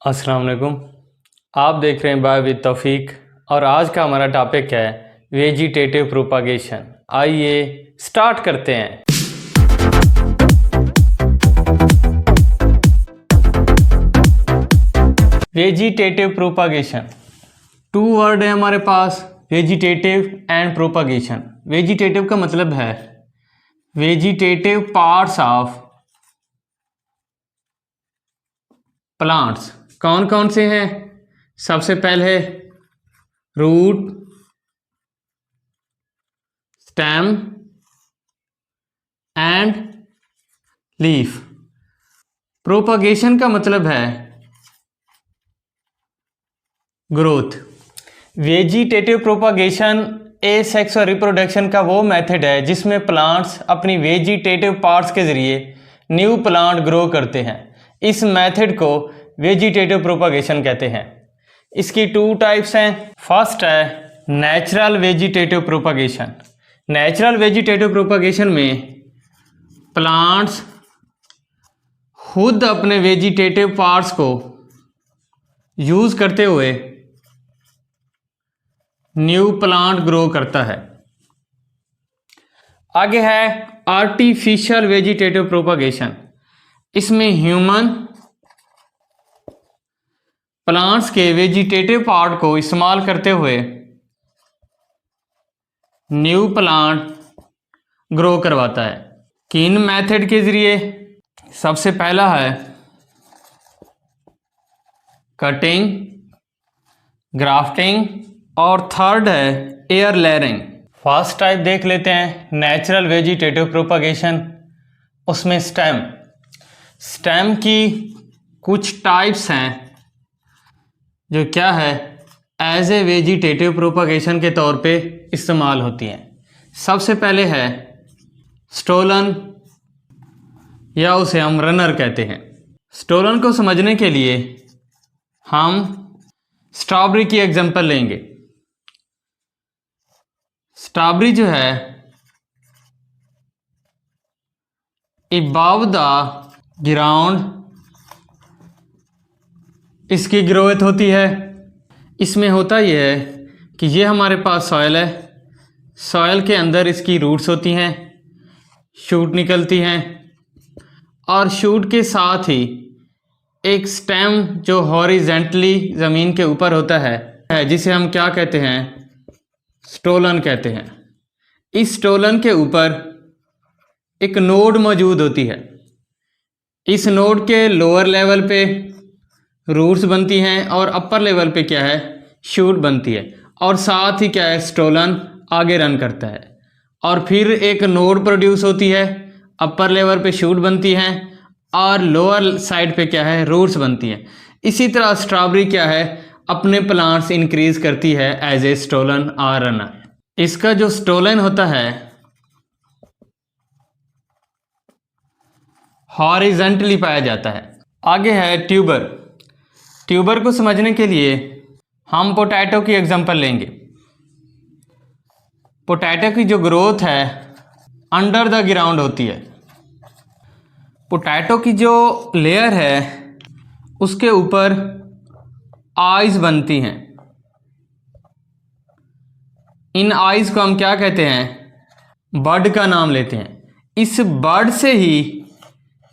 अस्सलाम वालेकुम। आप देख रहे हैं बाय विद तौफीक और आज का हमारा टॉपिक है वेजिटेटिव प्रोपागेशन। आइए स्टार्ट करते हैं। वेजिटेटिव प्रोपागेशन, टू वर्ड है हमारे पास, वेजिटेटिव एंड प्रोपागेशन। वेजिटेटिव का मतलब है वेजिटेटिव पार्ट्स ऑफ प्लांट्स। कौन कौन से हैं? सबसे पहले root, stem and leaf. Propagation का मतलब है growth. Vegetative propagation asexual reproduction का वो मेथड है जिसमें प्लांट्स अपनी वेजिटेटिव पार्ट्स के जरिए न्यू प्लांट ग्रो करते हैं। इस मेथड को वेजिटेटिव प्रोपागेशन कहते हैं। इसकी टू टाइप्स हैं। फर्स्ट है natural vegetative propagation. Natural vegetative propagation में प्लांट्स खुद अपने वेजिटेटिव पार्ट्स को यूज करते हुए न्यू प्लांट ग्रो करता है। आगे है आर्टिफिशियल वेजिटेटिव प्रोपागेशन। इसमें ह्यूमन प्लांट्स के वेजिटेटिव पार्ट को इस्तेमाल करते हुए न्यू प्लांट ग्रो करवाता है। किन मेथड के जरिए? सबसे पहला है कटिंग, ग्राफ्टिंग और थर्ड है एयर लेयरिंग। फर्स्ट टाइप देख लेते हैं नेचुरल वेजिटेटिव प्रोपागेशन। उसमें स्टेम की कुछ टाइप्स हैं जो क्या है एज ए वेजिटेटिव प्रोपागेशन के तौर पे इस्तेमाल होती हैं। सबसे पहले है स्टोलन, या उसे हम रनर कहते हैं। स्टोलन को समझने के लिए हम स्ट्रॉबेरी की एग्जांपल लेंगे। स्ट्रॉबेरी जो है अबव द ग्राउंड इसकी ग्रोथ होती है। इसमें होता यह है कि ये हमारे पास सॉयल है, सॉयल के अंदर इसकी रूट्स होती हैं, शूट निकलती हैं और शूट के साथ ही एक स्टेम जो हॉरिजेंटली ज़मीन के ऊपर होता है जिसे हम क्या कहते हैं? स्टोलन कहते हैं। इस स्टोलन के ऊपर एक नोड मौजूद होती है। इस नोड के लोअर लेवल पे रूट्स बनती हैं और अपर लेवल पे क्या है? शूट बनती है और साथ ही क्या है? स्टोलन आगे रन करता है और फिर एक नोड प्रोड्यूस होती है, अपर लेवल पे शूट बनती हैं और लोअर साइड पे क्या है? रूट्स बनती हैं। इसी तरह स्ट्रॉबेरी क्या है? अपने प्लांट्स इंक्रीज करती है एज ए स्टोलन और रनर। इसका जो स्टोलन होता है हॉरिजेंटली पाया जाता है। आगे है ट्यूबर। ट्यूबर को समझने के लिए हम पोटैटो की एग्जांपल लेंगे। पोटैटो की जो ग्रोथ है अंडर द ग्राउंड होती है। पोटैटो की जो लेयर है उसके ऊपर आइज बनती हैं। इन आइज को हम क्या कहते हैं? बड का नाम लेते हैं। इस बड से ही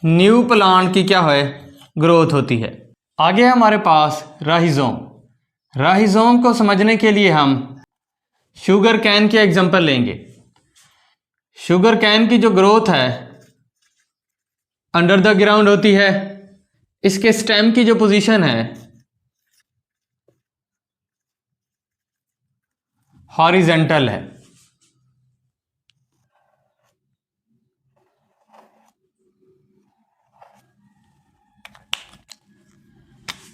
न्यू प्लांट की क्या है? ग्रोथ होती है। आगे हमारे पास राइजोम। राइजोम को समझने के लिए हम शुगर कैन के एग्जांपल लेंगे। शुगर कैन की जो ग्रोथ है अंडर द ग्राउंड होती है। इसके स्टेम की जो पोजीशन है हॉरिजेंटल है।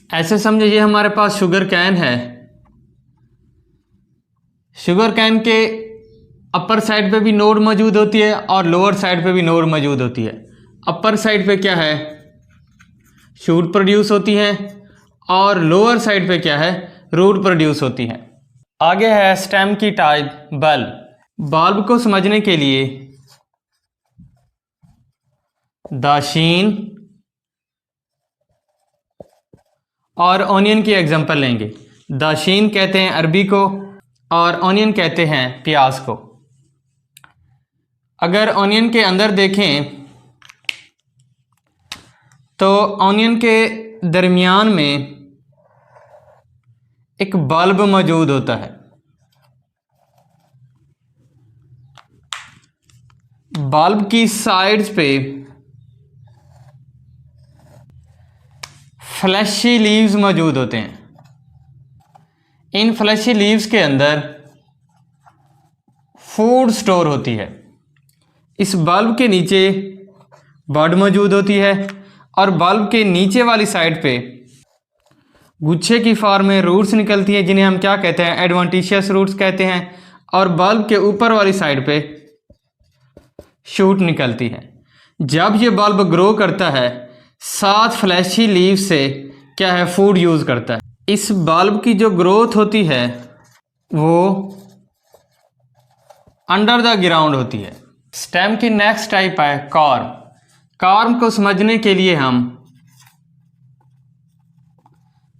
ऐसे समझे ये हमारे पास शुगर कैन है। शुगर कैन के अपर साइड पे भी नोड मौजूद होती है और लोअर साइड पे भी नोड मौजूद होती है। अपर साइड पे क्या है? शूट प्रोड्यूस होती हैं और लोअर साइड पे क्या है? रूट प्रोड्यूस होती हैं। आगे है स्टेम की टाइप बल्ब। बल्ब को समझने के लिए दाशीन और ऑनियन की एग्जांपल लेंगे। दाशीन कहते हैं अरबी को और ऑनियन कहते हैं प्याज को। अगर ऑनियन के अंदर देखें तो ऑनियन के दरमियान में एक बल्ब मौजूद होता है। बल्ब की साइड्स पे फ्लैशी लीव्स मौजूद होते हैं। इन फ्लैशी लीव्स के अंदर फूड स्टोर होती है। इस बल्ब के नीचे बड मौजूद होती है और बल्ब के नीचे वाली साइड पे गुच्छे की फॉर्म में रूट्स निकलती हैं, जिन्हें हम क्या कहते हैं, एडवेंटिशियस रूट्स कहते हैं। और बल्ब के ऊपर वाली साइड पे शूट निकलती है। जब ये बल्ब ग्रो करता है, 7 फ्लैशी लीव से क्या है, फूड यूज़ करता है। इस बल्ब की जो ग्रोथ होती है वो अंडर द ग्राउंड होती है। स्टेम की नेक्स्ट टाइप है कॉर्म। कॉर्म को समझने के लिए हम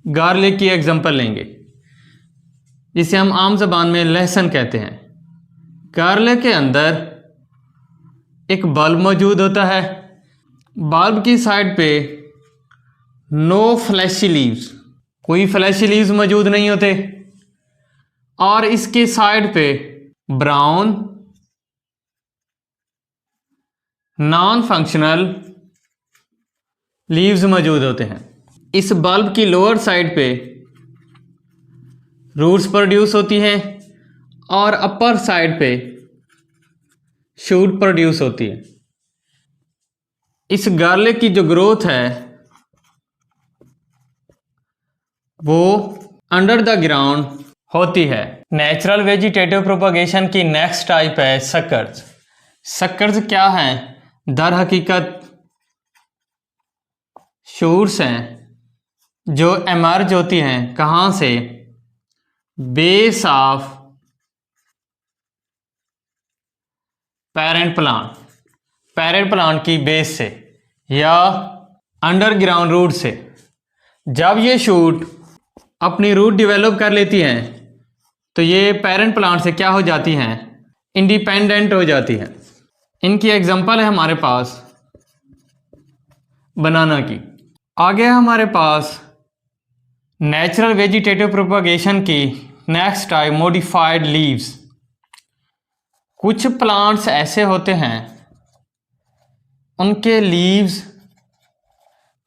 गार्लिक की एग्जांपल लेंगे, जिसे हम आम ज़बान में लहसुन कहते हैं। गार्लिक के अंदर एक बल्ब मौजूद होता है। बल्ब की साइड पे नो फ्लैशी लीव्स, कोई फ्लैशी लीव्स मौजूद नहीं होते। और इसके साइड पे ब्राउन नॉन फंक्शनल लीव्स मौजूद होते हैं। इस बल्ब की लोअर साइड पे रूट्स प्रोड्यूस होती हैं और अपर साइड पे शूट प्रोड्यूस होती है। इस गार्लिक की जो ग्रोथ है वो अंडर द ग्राउंड होती है। नेचुरल वेजिटेटिव प्रोपगेशन की नेक्स्ट टाइप है सक्कर्स। सक्कर्स क्या हैं? दर हकीकत शूट्स हैं जो एमर्ज होती हैं। कहाँ से? Base of parent plant, parent plant की बेस से या अंडरग्राउंड रूट से। जब ये शूट अपनी रूट डेवलप कर लेती हैं तो ये पेरेंट प्लांट से क्या हो जाती हैं, इंडिपेंडेंट हो जाती हैं। इनकी एग्जांपल है हमारे पास बनाना की। आगे हमारे पास नेचुरल वेजिटेटिव प्रोपगेशन की नेक्स्ट टाइप मॉडिफाइड लीव्स। कुछ प्लांट्स ऐसे होते हैं उनके लीव्स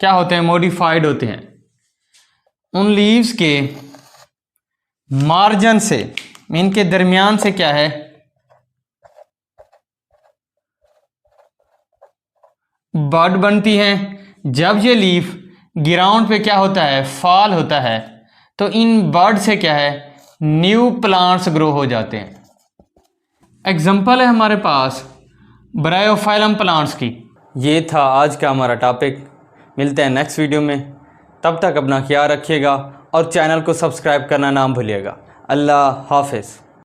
क्या होते हैं, मॉडिफाइड होते हैं। उन लीव्स के मार्जिन से, इनके दरमियान से क्या है, बड बनती हैं। जब ये लीफ ग्राउंड पे क्या होता है, फॉल होता है, तो इन बड से क्या है, न्यू प्लांट्स ग्रो हो जाते हैं। एग्जाम्पल है हमारे पास ब्रायोफाइलम प्लांट्स की। ये था आज का हमारा टॉपिक। मिलते हैं नेक्स्ट वीडियो में। तब तक अपना ख्याल रखिएगा और चैनल को सब्सक्राइब करना ना भूलिएगा। अल्लाह हाफिज़।